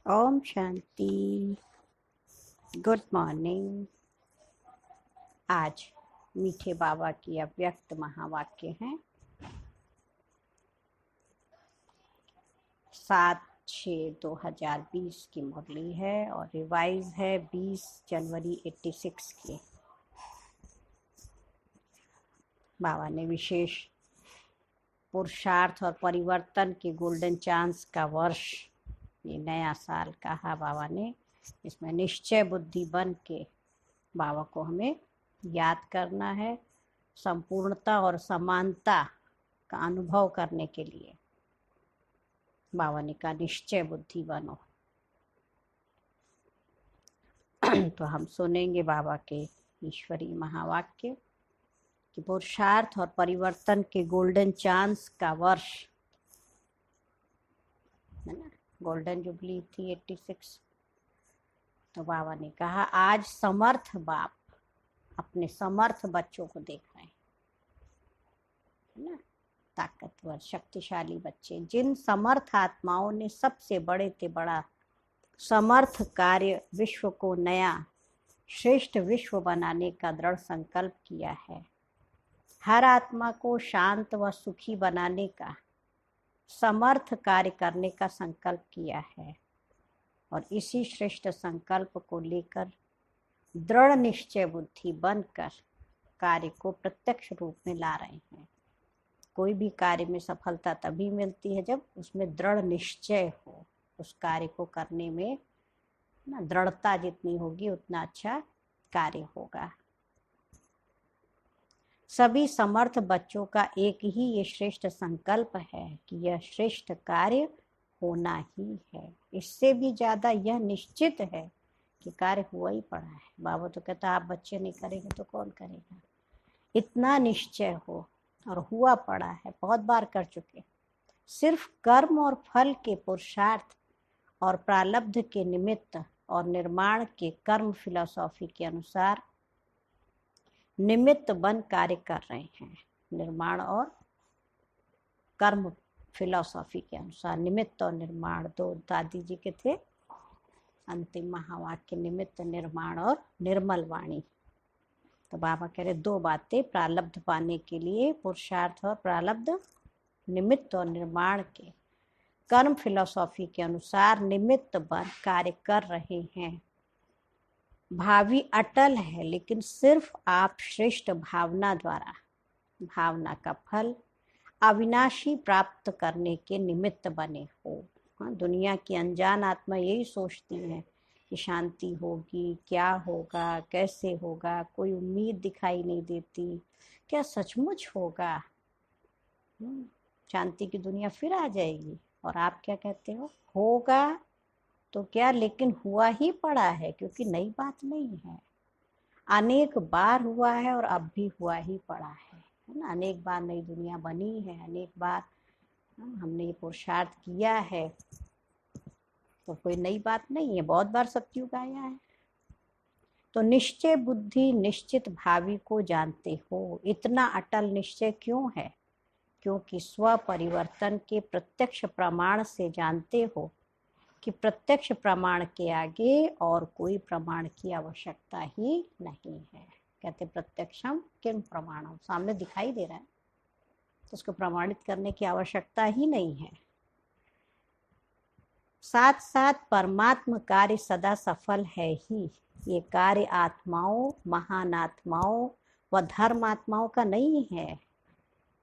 Om Shanti. Good morning. आज मीठे बाबा की अव्यक्त महावाक्य हैं। 7/6/2020 की मुरली है और रिवाइज है 20 जनवरी 86 की। बाबा ने विशेष पुरुषार्थ और परिवर्तन के गोल्डन चांस का वर्ष, ये नया साल कहा बाबा ने। इसमें निश्चय बुद्धि बन के बाबा को हमें याद करना है, संपूर्णता और समानता का अनुभव करने के लिए। बाबा ने कहा निश्चय बुद्धि बनो। तो हम सुनेंगे बाबा के ईश्वरीय महावाक्य कि पुरुषार्थ और परिवर्तन के गोल्डन चांस का वर्ष है ना, गोल्डन जुबली थी 86। तो बाबा ने कहा आज समर्थ बाप अपने समर्थ बच्चों को देख रहे हैं, है ना, ताकतवर शक्तिशाली बच्चे, जिन समर्थ आत्माओं ने सबसे बड़े से बड़ा समर्थ कार्य विश्व को नया श्रेष्ठ विश्व बनाने का दृढ़ संकल्प किया है, हर आत्मा को शांत व सुखी बनाने का समर्थ कार्य करने का संकल्प किया है और इसी श्रेष्ठ संकल्प को लेकर दृढ़ निश्चय बुद्धि बनकर कार्य को प्रत्यक्ष रूप में ला रहे हैं। कोई भी कार्य में सफलता तभी मिलती है जब उसमें दृढ़ निश्चय हो। उस कार्य को करने में ना दृढ़ता जितनी होगी उतना अच्छा कार्य होगा। सभी समर्थ बच्चों का एक ही ये श्रेष्ठ संकल्प है कि यह श्रेष्ठ कार्य होना ही है। इससे भी ज्यादा यह निश्चित है कि कार्य हुआ ही पड़ा है। बाबा तो कहता आप बच्चे नहीं करेंगे तो कौन करेगा। इतना निश्चय हो और हुआ पड़ा है, बहुत बार कर चुके। सिर्फ कर्म और फल के पुरुषार्थ और प्रारब्ध के निमित्त और निर्माण के कर्म फिलॉसफी के अनुसार निमित्त बन कार्य कर रहे हैं। निर्माण और कर्म फिलॉसफी के अनुसार निमित्त और निर्माण दो दादी जी के थे अंतिम महावाक्य, निमित्त निर्माण और निर्मल वाणी। तो बाबा कह रहे दो बातें प्रारब्ध पाने के लिए पुरुषार्थ और प्रारब्ध निमित्त और निर्माण के कर्म फिलॉसफी के अनुसार निमित्त बन कार्य कर रहे हैं। भावी अटल है, लेकिन सिर्फ आप श्रेष्ठ भावना द्वारा भावना का फल अविनाशी प्राप्त करने के निमित्त बने हो। दुनिया की अनजान आत्मा यही सोचती है कि शांति होगी, क्या होगा, कैसे होगा, कोई उम्मीद दिखाई नहीं देती। क्या सचमुच होगा? शांति की दुनिया फिर आ जाएगी। और आप क्या कहते हो, होगा तो क्या, लेकिन हुआ ही पड़ा है, क्योंकि नई बात नहीं है। अनेक बार हुआ है और अब भी हुआ ही पड़ा है ना। अनेक बार नई दुनिया बनी है, अनेक बार हमने ये पुरुषार्थ किया है, तो कोई नई बात नहीं है। बहुत बार सत्युग आया है। तो निश्चय बुद्धि निश्चित भावी को जानते हो। इतना अटल निश्चय क्यों है? क्योंकि स्व परिवर्तन के प्रत्यक्ष प्रमाण से जानते हो कि प्रत्यक्ष प्रमाण के आगे और कोई प्रमाण की आवश्यकता ही नहीं है। कहते प्रत्यक्षम किम प्रमाणम, सामने दिखाई दे रहा है तो उसको प्रमाणित करने की आवश्यकता ही नहीं है। साथ साथ परमात्म कार्य सदा सफल है ही। ये कार्य आत्माओं, महान आत्माओं व धर्मात्माओं का नहीं है।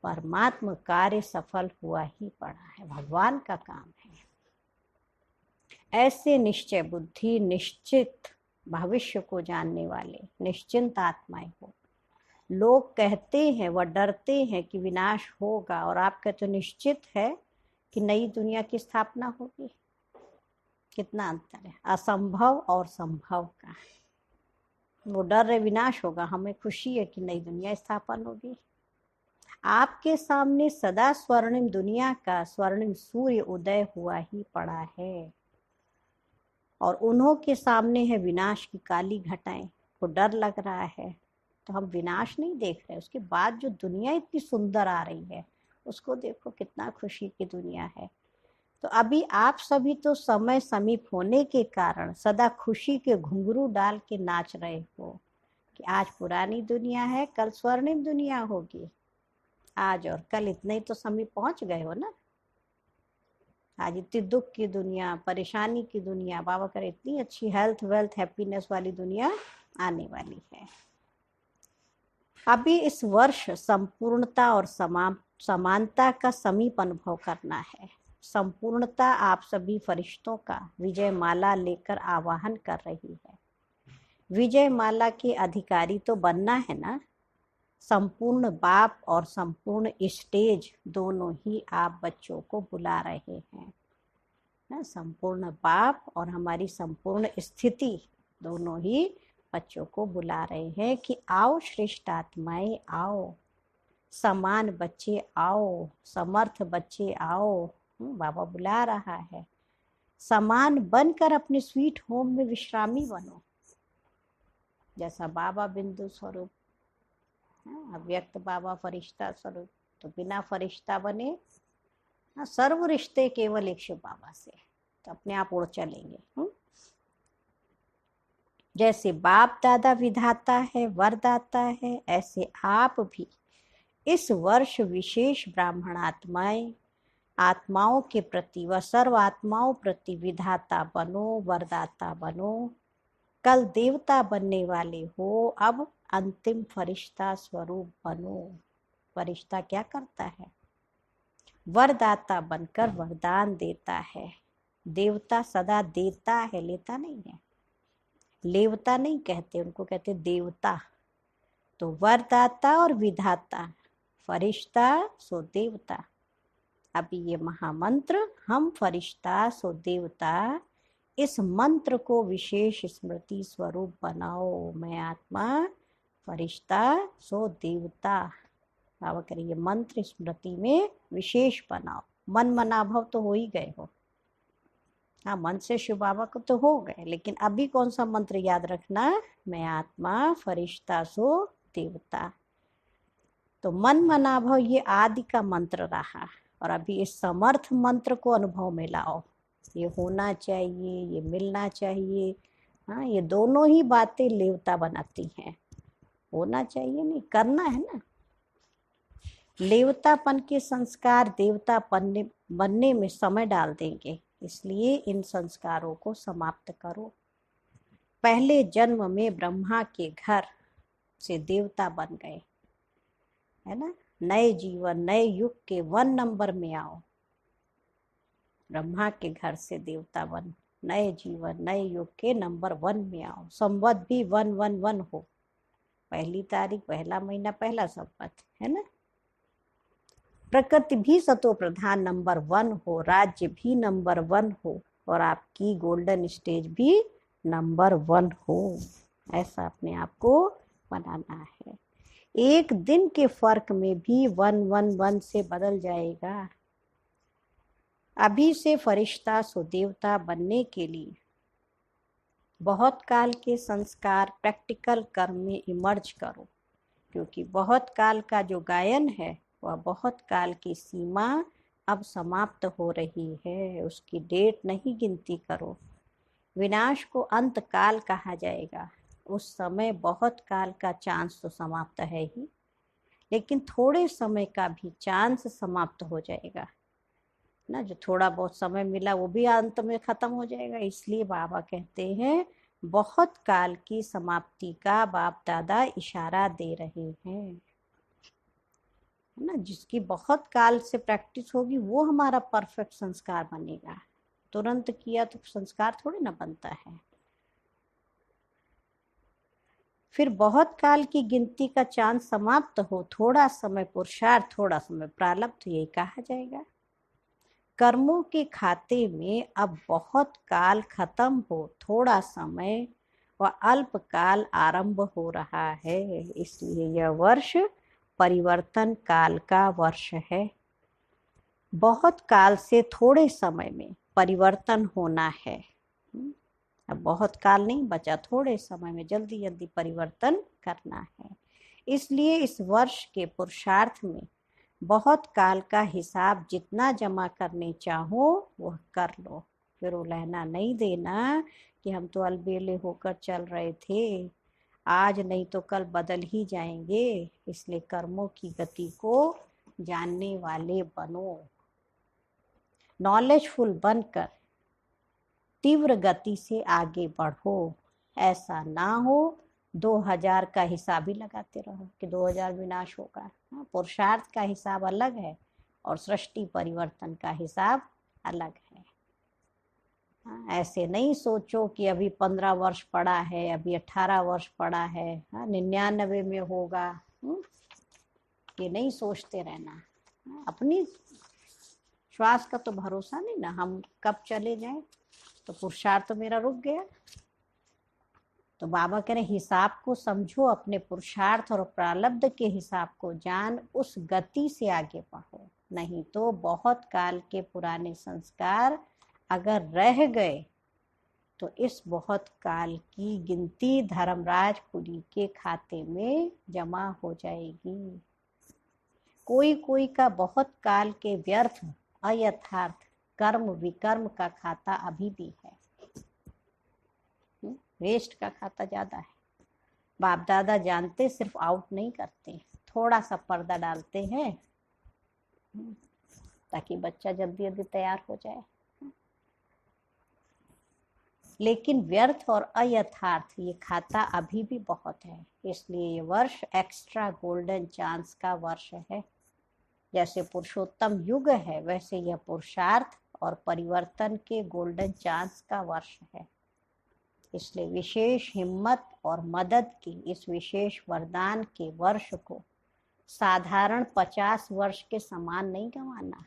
परमात्म कार्य सफल हुआ ही पड़ा है, भगवान का काम है। ऐसे निश्चय बुद्धि निश्चित भविष्य को जानने वाले निश्चिंत आत्माएं हो। लोग कहते हैं व डरते हैं कि विनाश होगा, और आप कहते हो निश्चित है कि नई दुनिया की स्थापना होगी। कितना अंतर है असंभव और संभव का। वो डर रहे विनाश होगा, हमें खुशी है कि नई दुनिया स्थापन होगी। आपके सामने सदा स्वर्णिम दुनिया का स्वर्णिम सूर्य उदय हुआ ही पड़ा है, और उन्हों के सामने है विनाश की काली घटाएं। को डर लग रहा है तो हम विनाश नहीं देख रहे, उसके बाद जो दुनिया इतनी सुंदर आ रही है उसको देखो, कितना खुशी की दुनिया है। तो अभी आप सभी तो समय समीप होने के कारण सदा खुशी के घुंघरू डाल के नाच रहे हो कि आज पुरानी दुनिया है, कल स्वर्णिम दुनिया होगी। आज और कल इतने ही तो समीप पहुंच गए हो ना। आज इतनी दुख की दुनिया, परेशानी की दुनिया, बाबा करे इतनी अच्छी हेल्थ वेल्थ हैप्पीनेस वाली दुनिया आने वाली है। अभी इस वर्ष संपूर्णता और समानता का समीप अनुभव करना है। संपूर्णता आप सभी फरिश्तों का विजय माला लेकर आवाहन कर रही है। विजय माला के अधिकारी तो बनना है ना। संपूर्ण बाप और संपूर्ण स्टेज दोनों ही आप बच्चों को बुला रहे हैं ना। संपूर्ण बाप और हमारी संपूर्ण स्थिति दोनों ही बच्चों को बुला रहे हैं कि आओ श्रेष्ठ आत्माएं, आओ समान बच्चे आओ, समर्थ बच्चे आओ। बाबा बुला रहा है। समान बनकर अपने स्वीट होम में विश्रामी बनो, जैसा बाबा बिंदु स्वरूप, अव्यक्त बाबा फरिश्ता स्वरूप, तो बिना फरिश्ता बने सर्व रिश्ते केवल एक शिव बाबा से, तो अपने आप उड़ चलेंगे। जैसे बाप दादा विधाता है, वरदाता है, ऐसे आप भी इस वर्ष विशेष ब्राह्मण आत्माओं के प्रति व सर्व आत्माओं प्रति विधाता बनो, वरदाता बनो। कल देवता बनने वाले हो, अब अंतिम फरिश्ता स्वरूप बनो। फरिश्ता क्या करता है? वरदाता बनकर वरदान देता है। देवता सदा देता है, लेता नहीं है। लेवता नहीं कहते, उनको कहते देवता। तो वरदाता और विधाता, फरिश्ता सो देवता। अभी ये महामंत्र हम फरिश्ता सो देवता, इस मंत्र को विशेष स्मृति स्वरूप बनाओ। मैं आत्मा, फरिश्ता सो देवता। बाबा करिए ये मंत्र स्मृति में विशेष बनाओ। मन मनाभव तो हो ही गए हो, हाँ, मन से शिव बाबा को तो हो गए, लेकिन अभी कौन सा मंत्र याद रखना? मैं आत्मा, फरिश्ता सो देवता। तो मन मनाभव ये आदि का मंत्र रहा, और अभी इस समर्थ मंत्र को अनुभव में लाओ। ये होना चाहिए, ये मिलना चाहिए, हाँ, ये दोनों ही बातें लेवता बनाती हैं। होना चाहिए नहीं, करना है ना। लेवतापन के संस्कार देवता बनने में समय डाल देंगे, इसलिए इन संस्कारों को समाप्त करो। पहले जन्म में ब्रह्मा के घर से देवता बन गए, है ना। नए जीवन, नए युग के 1 नंबर में आओ। ब्रह्मा के घर से देवता बन, नए जीवन, नए युग के नंबर 1 में आओ। संवत भी 111 हो, पहली तारीख, पहला महीना, पहला संवत, है ना। प्रकृति भी सतो प्रधान नंबर 1 हो, राज्य भी नंबर 1 हो, और आपकी गोल्डन स्टेज भी नंबर 1 हो। ऐसा अपने आप को बनाना है। एक दिन के फर्क में भी 111 से बदल जाएगा। अभी से फरिश्ता सो देवता बनने के लिए बहुत काल के संस्कार प्रैक्टिकल कर्म में इमर्ज करो, क्योंकि बहुत काल का जो गायन है वह बहुत काल की सीमा अब समाप्त हो रही है। उसकी डेट नहीं गिनती करो। विनाश को अंत काल कहा जाएगा। उस समय बहुत काल का चांस तो समाप्त है ही, लेकिन थोड़े समय का भी चांस समाप्त हो जाएगा ना। जो थोड़ा बहुत समय मिला वो भी अंत में खत्म हो जाएगा। इसलिए बाबा कहते हैं बहुत काल की समाप्ति का बाप दादा इशारा दे रहे हैं, है ना। जिसकी बहुत काल से प्रैक्टिस होगी वो हमारा परफेक्ट संस्कार बनेगा। तुरंत किया तो संस्कार थोड़ी ना बनता है। फिर बहुत काल की गिनती का चांस समाप्त हो, थोड़ा समय पुरुषार्थ, थोड़ा समय प्रारब्ध, यही कहा जाएगा। कर्मों के खाते में अब बहुत काल खत्म हो, थोड़ा समय व अल्प काल आरंभ हो रहा है। इसलिए यह वर्ष परिवर्तन काल का वर्ष है। बहुत काल से थोड़े समय में परिवर्तन होना है। अब बहुत काल नहीं बचा, थोड़े समय में जल्दी जल्दी परिवर्तन करना है। इसलिए इस वर्ष के पुरुषार्थ में बहुत काल का हिसाब जितना जमा करने चाहो वह कर लो, फिर वो लहना नहीं देना कि हम तो अलबेले होकर चल रहे थे, आज नहीं तो कल बदल ही जाएंगे। इसलिए कर्मों की गति को जानने वाले बनो, नॉलेजफुल बनकर तीव्र गति से आगे बढ़ो। ऐसा ना हो 2000 का हिसाब ही लगाते रहो कि 2000 विनाश होगा। पुरुषार्थ का हिसाब अलग है और सृष्टि परिवर्तन का हिसाब अलग है। ऐसे नहीं सोचो कि अभी 15 वर्ष पड़ा है, अभी 18 वर्ष पड़ा है, 99 में होगा। ये नहीं सोचते रहना। अपनी श्वास का तो भरोसा नहीं ना, हम कब चले जाएं। तो पुरुषार्थ तो मेरा रुक गया। तो बाबा कह रहे हिसाब को समझो, अपने पुरुषार्थ और प्रारब्ध के हिसाब को जान, उस गति से आगे बढ़ो। नहीं तो बहुत काल के पुराने संस्कार अगर रह गए तो इस बहुत काल की गिनती धर्मराज पुरी के खाते में जमा हो जाएगी। कोई कोई का बहुत काल के व्यर्थ अयथार्थ कर्म विकर्म का खाता अभी भी है। वेस्ट का खाता ज्यादा है। बाप दादा जानते, सिर्फ आउट नहीं करते, थोड़ा सा पर्दा डालते हैं ताकि बच्चा जल्दी जल्दी तैयार हो जाए। लेकिन व्यर्थ और अयथार्थ ये खाता अभी भी बहुत है। इसलिए ये वर्ष एक्स्ट्रा गोल्डन चांस का वर्ष है। जैसे पुरुषोत्तम युग है, वैसे यह पुरुषार्थ और परिवर्तन के गोल्डन चांस का वर्ष है। इसलिए विशेष हिम्मत और मदद की इस विशेष वरदान के वर्ष को साधारण 50 वर्ष के समान नहीं गंवाना।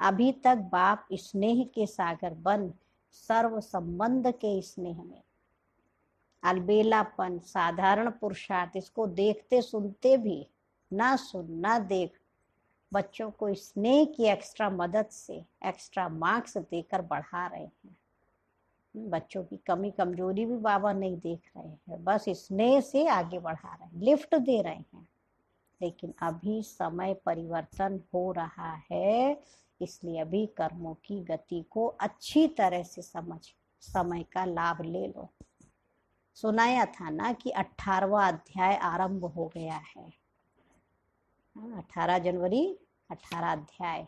अभी तक बाप स्नेह के सागर बन सर्व संबंध के स्नेह में अलबेलापन साधारण पुरुषार्थ, इसको देखते सुनते भी ना सुन ना देख, बच्चों को स्नेह की एक्स्ट्रा मदद से एक्स्ट्रा मार्क्स देकर बढ़ा रहे हैं। बच्चों की कमी कमजोरी भी बाबा नहीं देख रहे हैं, बस स्नेह से आगे बढ़ा रहे हैं, लिफ्ट दे रहे हैं। लेकिन अभी समय परिवर्तन हो रहा है, इसलिए अभी कर्मों की गति को अच्छी तरह से समझ समय का लाभ ले लो। सुनाया था ना कि 18वां अध्याय आरंभ हो गया है। 18 जनवरी 18 अध्याय।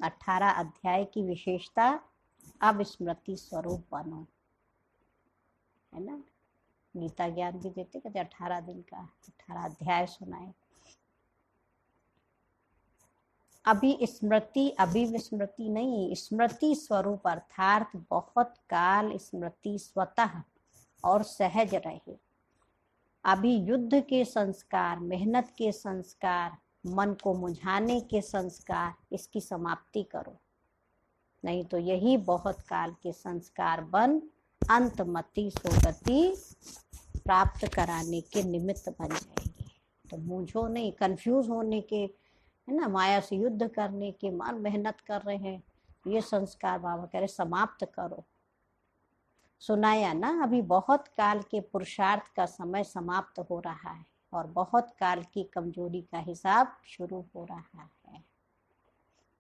18 अध्याय की विशेषता अब स्मृति स्वरूप बनो, है ना। गीता ज्ञान भी देते कहते 18 दिन का 18 अध्याय सुनाए। अभी विस्मृति नहीं, स्मृति स्वरूप अर्थात बहुत काल स्मृति स्वतः और सहज रहे। अभी युद्ध के संस्कार, मेहनत के संस्कार, मन को मुझाने के संस्कार, इसकी समाप्ति करो। नहीं तो यही बहुत काल के संस्कार बन अंतमति सोगति प्राप्त कराने के निमित्त बन जाएंगे। तो मूझो नहीं, कंफ्यूज होने के, है ना, माया से युद्ध करने के, मान मेहनत कर रहे हैं, ये संस्कार बाबा कह रहे समाप्त करो। सुनाया ना, अभी बहुत काल के पुरुषार्थ का समय समाप्त हो रहा है और बहुत काल की कमजोरी का हिसाब शुरू हो रहा है।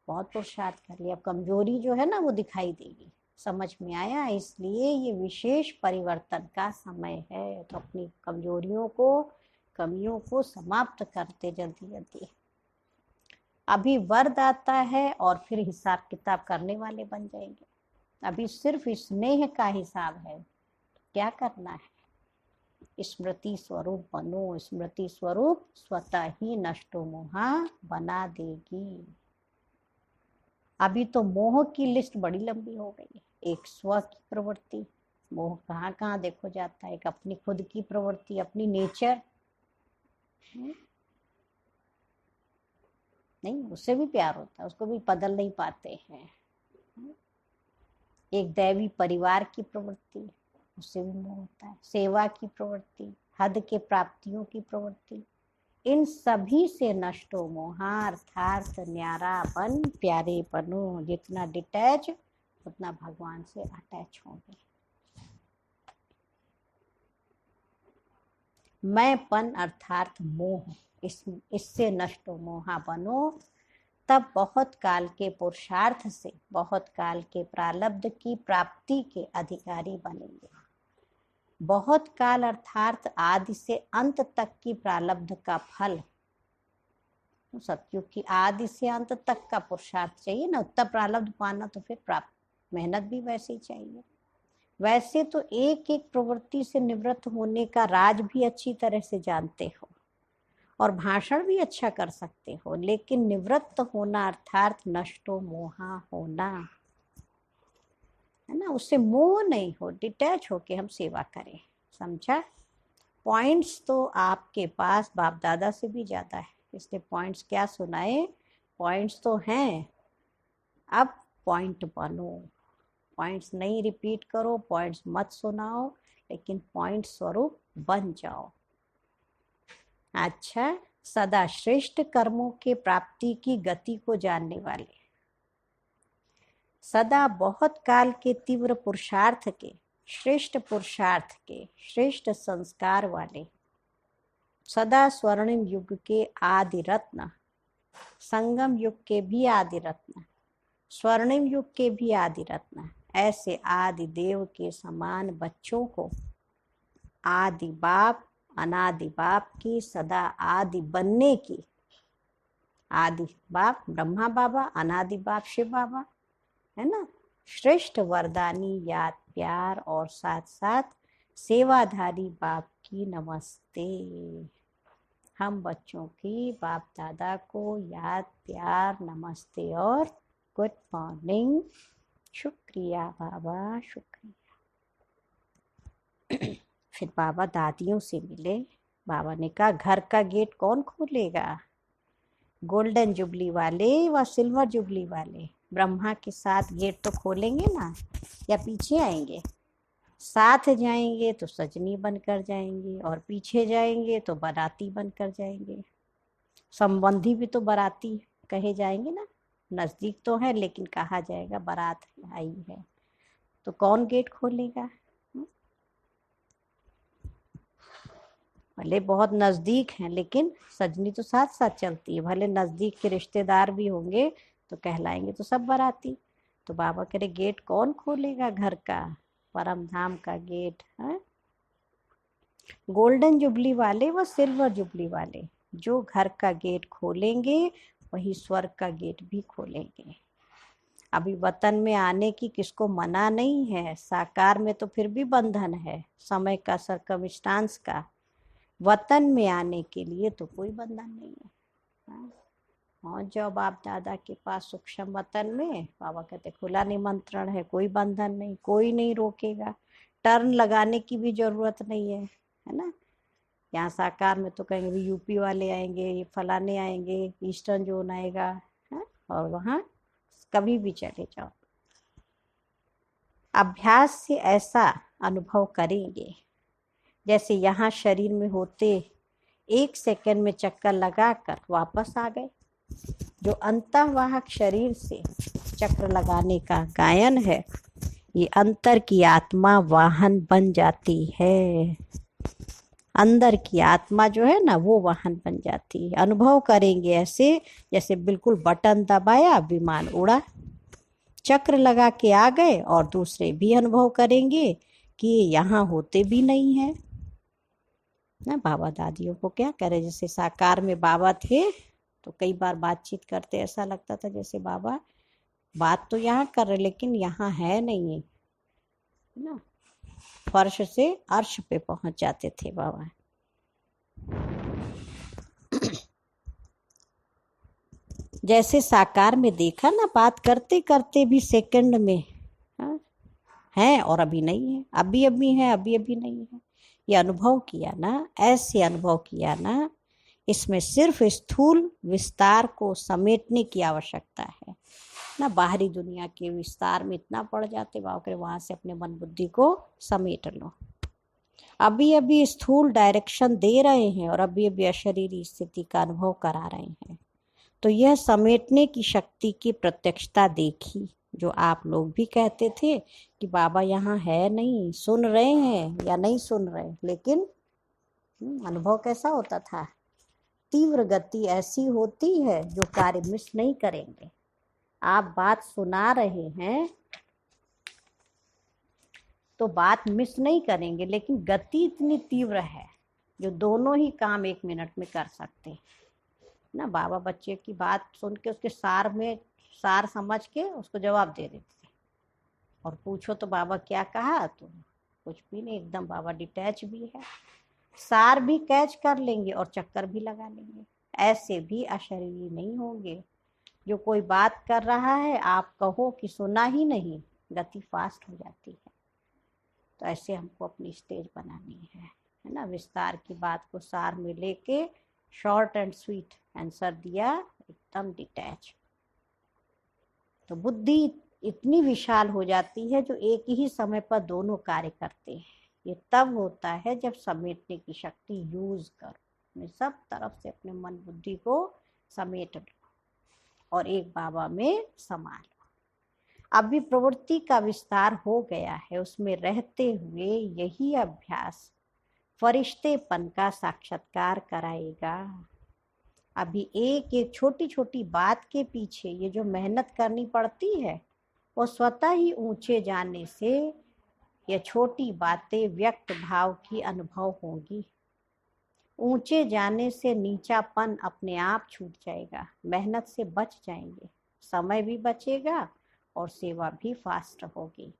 बहुत पुरुषार्थ कर लिया, अब कमजोरी जो है ना वो दिखाई देगी। समझ में आया? इसलिए ये विशेष परिवर्तन का समय है। तो अपनी कमजोरियों को, कमियों को समाप्त करते जल्दी जल्दी। अभी वरद आता है और फिर हिसाब किताब करने वाले बन जाएंगे। अभी सिर्फ स्नेह का हिसाब है। क्या करना है? स्मृति स्वरूप बनो। स्मृति स्वरूप स्वतः ही नष्टो मोहा बना देगी। अभी तो मोह की लिस्ट बड़ी लंबी हो गई है। एक स्व की प्रवृत्ति, मोह कहाँ कहाँ देखो जाता है। एक अपनी खुद की प्रवृत्ति, अपनी नेचर, नहीं उससे भी प्यार होता है, उसको भी बदल नहीं पाते हैं। एक दैवी परिवार की प्रवृत्ति, उससे भी मोह होता है। सेवा की प्रवृत्ति, हद के प्राप्तियों की प्रवृत्ति, इन सभी से नष्टो मोहा अर्थात न्यारा बन प्यारे बनो। जितना डिटैच उतना भगवान से अटैच होंगे। मैंपन अर्थात मोह, इससे नष्टो मोहा बनो, तब बहुत काल के पुरुषार्थ से बहुत काल के प्रारब्ध की प्राप्ति के अधिकारी बनेंगे। बहुत काल अर्थात आदि से अंत तक की प्रारब्ध का फल, सतयुग की आदि से अंत तक का पुरुषार्थ चाहिए ना, उत्तर प्रारब्ध पाना तो फिर प्राप्त मेहनत भी वैसे ही चाहिए। वैसे तो एक एक प्रवृत्ति से निवृत्त होने का राज भी अच्छी तरह से जानते हो और भाषण भी अच्छा कर सकते हो, लेकिन निवृत्त होना अर्थात नष्टो मोहा होना है ना, उससे मोह नहीं हो, डिटैच होके हम सेवा करें। समझा? पॉइंट्स तो आपके पास बाप दादा से भी ज्यादा है, इसलिए पॉइंट्स क्या सुनाए, पॉइंट्स तो हैं, अब पॉइंट बनो। पॉइंट्स नहीं रिपीट करो, पॉइंट्स मत सुनाओ, लेकिन पॉइंट स्वरूप बन जाओ। अच्छा, सदा श्रेष्ठ कर्मों के प्राप्ति की गति को जानने वाले, सदा बहुत काल के तीव्र पुरुषार्थ के, श्रेष्ठ पुरुषार्थ के, श्रेष्ठ संस्कार वाले, सदा स्वर्णिम युग के आदि रत्न, संगम युग के भी आदि रत्न, स्वर्णिम युग के भी आदि रत्न, ऐसे आदि देव के समान बच्चों को आदि बाप अनादि बाप की सदा आदि बनने की, आदि बाप ब्रह्मा बाबा, अनादि बाप शिव बाबा है ना, श्रेष्ठ वरदानी याद प्यार और साथ साथ सेवाधारी बाप की नमस्ते। हम बच्चों की बाप दादा को याद प्यार नमस्ते और गुड मॉर्निंग। शुक्रिया बाबा, शुक्रिया। फिर बाबा दादियों से मिले। बाबा ने कहा घर का गेट कौन खोलेगा, गोल्डन जुबली वाले व सिल्वर जुबली वाले ब्रह्मा के साथ गेट तो खोलेंगे ना, या पीछे आएंगे? साथ जाएंगे तो सजनी बनकर जाएंगे और पीछे जाएंगे तो बाराती बनकर जाएंगे। संबंधी भी तो बाराती कहे जाएंगे ना, नजदीक तो है लेकिन कहा जाएगा बारात आई है। तो कौन गेट खोलेगा? भले बहुत नजदीक हैं लेकिन सजनी तो साथ साथ चलती है, भले नजदीक के रिश्तेदार भी होंगे तो कहलाएंगे तो सब बाराती। तो बाबा कह रहे गेट कौन खोलेगा घर का, परम धाम का गेट है? गोल्डन जुबली वाले व सिल्वर जुबली वाले जो घर का गेट खोलेंगे वही स्वर्ग का गेट भी खोलेंगे। अभी वतन में आने की किसको मना नहीं है, साकार में तो फिर भी बंधन है समय का, सरकमस्टांस का। वतन में आने के लिए तो कोई बंधन नहीं है। हाँ, जाओ बाप दादा के पास सूक्ष्म वतन में, बाबा कहते खुला निमंत्रण है, कोई बंधन नहीं, कोई नहीं रोकेगा, टर्न लगाने की भी जरूरत नहीं है, है ना। यहाँ साकार में तो कहेंगे यूपी वाले आएंगे, ये फलाने आएंगे, ईस्टर्न जोन आएगा है, और वहाँ कभी भी चले जाओ। अभ्यास से ऐसा अनुभव करेंगे जैसे यहाँ शरीर में होते 1 सेकंड में चक्कर लगाकर वापस आ गए। जो अंतःवाहक शरीर से चक्र लगाने का गायन है, ये अंतर की आत्मा वाहन बन जाती है। अंदर की आत्मा जो है ना वो वाहन बन जाती है। अनुभव करेंगे ऐसे जैसे बिल्कुल बटन दबाया विमान उड़ा, चक्र लगा के आ गए, और दूसरे भी अनुभव करेंगे कि यहाँ होते भी नहीं है ना। बाबा दादियों को क्या करे, जैसे साकार में बाबा थे तो कई बार बातचीत करते ऐसा लगता था जैसे बाबा बात तो यहाँ कर रहे लेकिन यहाँ है नहीं है ना। फर्श से अर्श पे पहुंच जाते थे बाबा। जैसे साकार में देखा ना, बात करते करते भी सेकंड में है और अभी नहीं है, अभी अभी है अभी अभी नहीं है। ये अनुभव किया ना, ऐसे अनुभव किया ना, इसमें सिर्फ स्थूल विस्तार को समेटने की आवश्यकता है ना। बाहरी दुनिया के विस्तार में इतना पड़ जाते बाबा, वहां से अपने मन बुद्धि को समेट लो। अभी अभी स्थूल डायरेक्शन दे रहे हैं और अभी अभी अशरीरी स्थिति का अनुभव करा रहे हैं। तो यह समेटने की शक्ति की प्रत्यक्षता देखी, जो आप लोग भी कहते थे कि बाबा यहाँ है नहीं, सुन रहे हैं या नहीं सुन रहे, लेकिन अनुभव कैसा होता था, तीव्र गति ऐसी होती है जो कार्य मिस नहीं करेंगे। आप बात सुना रहे हैं तो बात मिस नहीं करेंगे, लेकिन गति इतनी तीव्र है जो दोनों ही काम 1 मिनट में कर सकते हैं ना। बाबा बच्चे की बात सुन के उसके सार समझ के उसको जवाब दे देते, और पूछो तो बाबा क्या कहा, तो कुछ भी नहीं, एकदम बाबा डिटैच भी है, सार भी कैच कर लेंगे और चक्कर भी लगा लेंगे। ऐसे भी अशरीरी नहीं होंगे। जो कोई बात कर रहा है, आप कहो कि सुना ही नहीं, गति फास्ट हो जाती है। तो ऐसे हमको अपनी स्टेज बनानी है ना। विस्तार की बात को सार में लेके शॉर्ट एंड स्वीट आंसर दिया, एकदम डिटैच। तो बुद्धि इतनी विशाल हो जाती है जो एक ही समय पर दोनों कार्य करते हैं। ये तब होता है जब समेटने की शक्ति यूज करो, सब तरफ से अपने मन बुद्धि को समेट लो और एक बाबा में समा लो। अभी प्रवृत्ति का विस्तार हो गया है, उसमें रहते हुए यही अभ्यास फरिश्तेपन का साक्षात्कार कराएगा। अभी एक एक छोटी छोटी बात के पीछे ये जो मेहनत करनी पड़ती है, वो स्वतः ही ऊंचे जाने से ये छोटी बातें व्यक्त भाव की अनुभव होंगी। ऊंचे जाने से नीचापन अपने आप छूट जाएगा, मेहनत से बच जाएंगे, समय भी बचेगा और सेवा भी फास्ट होगी।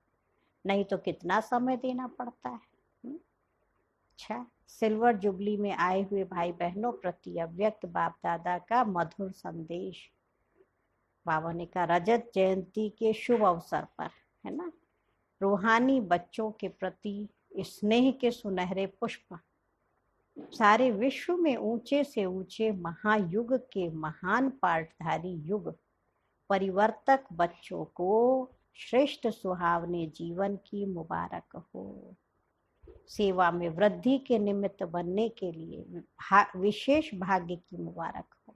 नहीं तो कितना समय देना पड़ता है। अच्छा, सिल्वर जुबली में आए हुए भाई बहनों प्रति अव्यक्त बाप दादा का मधुर संदेश। बाबा ने कहा रजत जयंती के शुभ अवसर पर, है ना, रूहानी बच्चों के प्रति स्नेह के सुनहरे पुष्प सारे विश्व में ऊंचे से ऊंचे महायुग के महान पाठधारी युग परिवर्तक बच्चों को श्रेष्ठ सुहावने जीवन की मुबारक हो। सेवा में वृद्धि के निमित्त बनने के लिए विशेष भाग्य की मुबारक हो।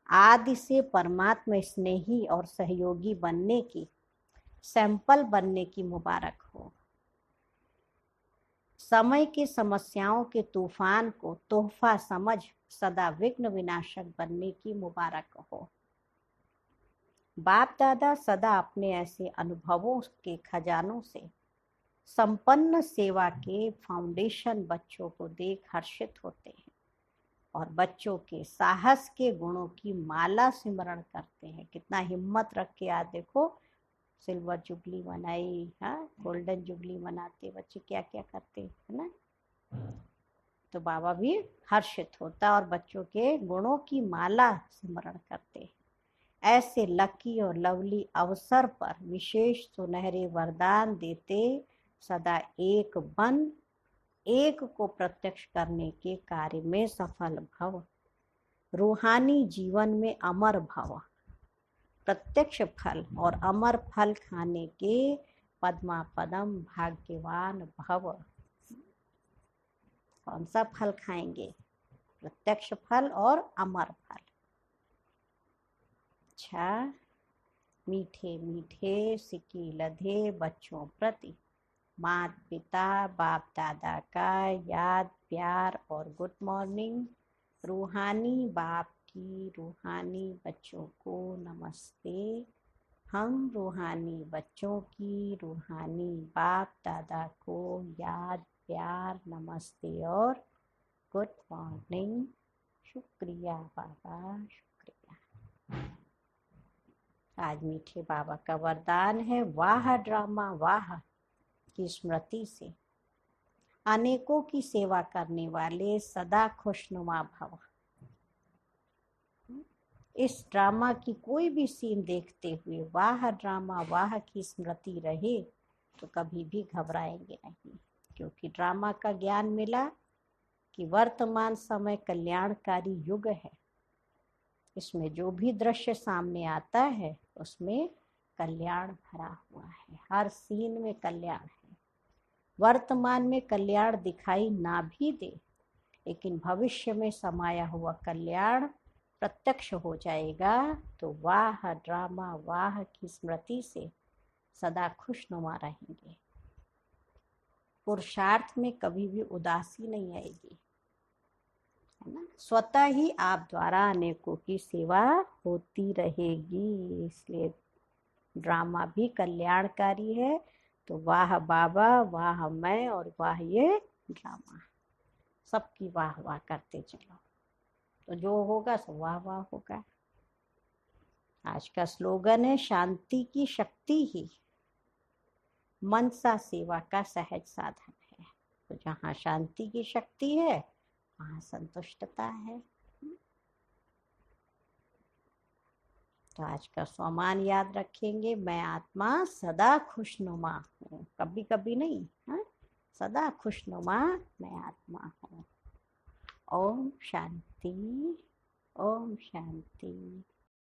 आदि से परमात्मा स्नेही और सहयोगी बनने की, सैंपल बनने की मुबारक हो। समय की समस्याओं के तूफान को तोहफा समझ सदा विघ्न विनाशक बनने की मुबारक हो। बाप दादा सदा अपने ऐसे अनुभवों के खजानों से संपन्न सेवा के फाउंडेशन बच्चों को देख हर्षित होते हैं और बच्चों के साहस के गुणों की माला सिमरण करते हैं। कितना हिम्मत रख के आज देखो सिल्वर जुबली मनाई, हाँ, गोल्डन जुबली मनाते बच्चे क्या क्या करते है ना। तो बाबा भी हर्षित होता और बच्चों के गुणों की माला सिमरण करते हैं। ऐसे लकी और लवली अवसर पर विशेष सुनहरे वरदान देते सदा एक बन एक को प्रत्यक्ष करने के कार्य में सफल भव। रूहानी जीवन में अमर भव, प्रत्यक्ष फल और अमर फल खाने के पद्मा पदम भाग्यवान भव। कौन सा फल खाएंगे? प्रत्यक्ष फल और अमर फल। अच्छा, मीठे मीठे सिक्की लधे बच्चों प्रति माता पिता बाप दादा का याद प्यार और गुड मॉर्निंग। रूहानी बाप की रूहानी बच्चों को नमस्ते। हम रूहानी बच्चों की रूहानी बाप दादा को याद प्यार नमस्ते और गुड मॉर्निंग। शुक्रिया बाबा, शुक्रिया। आज मीठे बाबा का वरदान है, वाह ड्रामा वाह की स्मृति से अनेकों की सेवा करने वाले सदा खुशनुमा भव। इस ड्रामा की कोई भी सीन देखते हुए वाह ड्रामा वाह की स्मृति रहे तो कभी भी घबराएंगे नहीं, क्योंकि ड्रामा का ज्ञान मिला कि वर्तमान समय कल्याणकारी युग है। इसमें जो भी दृश्य सामने आता है उसमें कल्याण भरा हुआ है, हर सीन में कल्याण है। वर्तमान में कल्याण दिखाई ना भी दे, लेकिन भविष्य में समाया हुआ कल्याण प्रत्यक्ष हो जाएगा। तो वाह ड्रामा वाह की स्मृति से सदा खुशनुमा रहेंगे। पुरुषार्थ में कभी भी उदासी नहीं आएगी। है ना। स्वतः ही आप द्वारा अनेकों की सेवा होती रहेगी, इसलिए ड्रामा भी कल्याणकारी है। तो वाह बाबा, वाह मैं, और वाह ये ड्रामा, सबकी वाह वाह करते चलो, तो जो होगा सब वाह वाह होगा। आज का स्लोगन है, शांति की शक्ति ही मनसा सेवा का सहज साधन है। तो जहाँ शांति की शक्ति है वहाँ संतुष्टता है। तो आज का स्वमान याद रखेंगे, मैं आत्मा सदा खुशनुमा हूँ, कभी कभी नहीं, हाँ, सदा खुशनुमा मैं आत्मा हूँ। ओम शांति, ओम शांति।